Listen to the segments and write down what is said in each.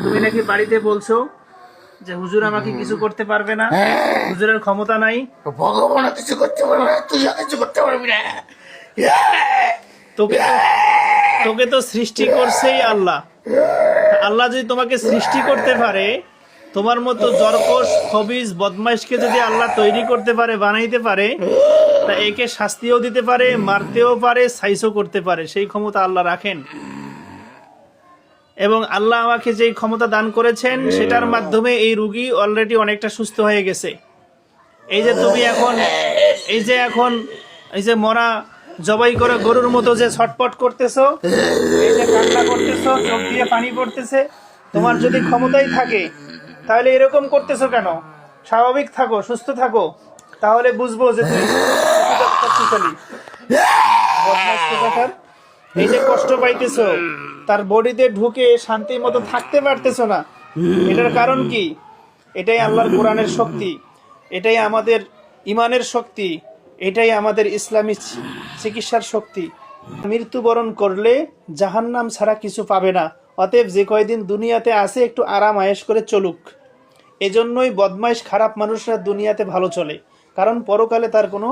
তুমি নাকি বাড়িতে বলছো যে হুজুর আমাকে কিছু করতে পারবে না, হুজুরের ক্ষমতা নাই, ভগবান কিছু করতে পারবে না, তুই কিছু করতে পারবি না। তোকে তো সৃষ্টি করছেই আল্লাহ। আল্লাহ যদি তোমাকে সৃষ্টি করতে পারে, তোমার মতো জরকশ খবিজ বদমাইশকে যদি আল্লাহ তৈরি করতে পারে, বানাইতে পারে, তা একে শাস্তিও দিতে পারে, মারতেও পারে, সাইজও করতে পারে। সেই ক্ষমতা আল্লাহ রাখেন। এবং আল্লাহ আমাকে যেই ক্ষমতা দান করেছেন সেটার মাধ্যমে এই রোগী অলরেডি অনেকটা সুস্থ হয়ে গেছে। এই যে তুমি এখন এই যে মরা জবাই করে গরুর মতো যে ছটপট করতেছো, এই যে কান্না করতেছো, চোখ দিয়ে পানি পড়তেছে, তোমার যদি ক্ষমতাই থাকে তাহলে এরকম করতেছো কেন? স্বাভাবিক থাকো, সুস্থ থাকো, তাহলে বুঝবো যে তুমি শক্তিশালী। এই যে কষ্ট পাইতেছো, তার বডিতে ঢুকে শান্তি মতো থাকতে পারতেছো না, এটার কারণ কি? এটাই আল্লাহর কোরআনের শক্তি, এটাই আমাদের ইমানের শক্তি, এটাই আমাদের ইসলামী চিকিৎসার শক্তি। মৃত্যুবরণ করলে জাহান্নাম ছাড়া কিছু পাবে না। অতএব যে কয়দিন দুনিয়াতে আসে একটু আরাম আয়েশ করে চলুক। এজন্যই বদমাইশ খারাপ মানুষরা দুনিয়াতে ভালো চলে, কারণ পরকালে তার কোনো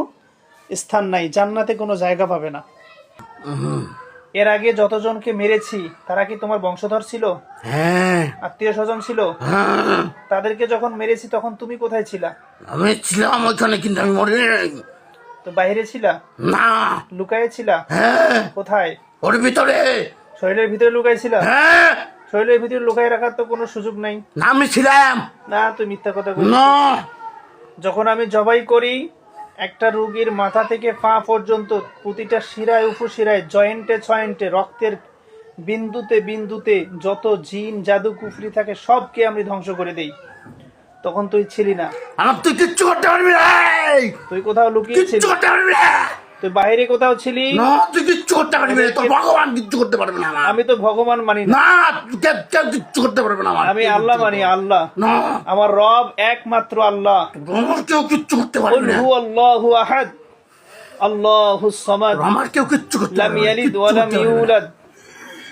স্থান নাই, জান্নাতে কোনো জায়গা পাবে না। এর আগে যতজনকে মেরেছি তারা কি তোমার বংশধর ছিল? আত্মীয় স্বজন ছিল? তাদেরকে যখন মেরেছি তখন তুমি কোথায় ছিলা? আমি ছিলাম ওখানে, কিন্তু আমি মরে নাই। তো বাইরে ছিলা না, লুকায়ে ছিলা? কোথায়? ওর ভিতরে, শরীরের ভিতরে লুকাই ছিলা? শরীরের ভিতরে লুকাই রাখার তো কোনো সুযোগ নাই। না, আমি ছিলাম না, তুই মিথ্যা কথা বলছিস। যখন আমি জবাই করি, একটা রোগীর মাথা থেকে পা পর্যন্ত প্রতিটা শিরায় উপশিরায় জয়েন্টে জয়েন্টে রক্তের বিন্দুতে বিন্দুতে যত জিন জাদু কুফরি থাকে সবকে আমি ধ্বংস করে দেই। তখন তুই ছিলি না। তুই কিচ্ছু করতে পারবি না, তুই কোথাও লুকিয়েছিলি? তুই বাইরে কোথাও ছিলি? তুই কিচ্ছু করতে পারবি না, তোর ভগবান কিচ্ছু করতে পারবে না। আমি তো ভগবান মানি না, কেউ কিচ্ছু করতে পারবে না। আমি আল্লাহ মানি। আল্লাহ আমার রব, একমাত্র আল্লাহ। কেউ কিচ্ছু করতে পারবে না। আল্লাহু আহাদ আল্লাহুস সামাদ আমার কেউ কিচ্ছু করতে লাম ইয়ালিদ ওয়া লাম ইউলাদ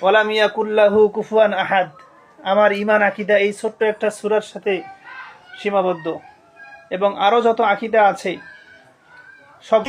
ওয়া লাম ইয়াকুল লাহু কুফুয়ান আহাদ। আমার ঈমান আকীদা এই ছোট্ট একটা সূরার সাথে সীমাবদ্ধ, এবং আরো যত আকীদা আছে সব।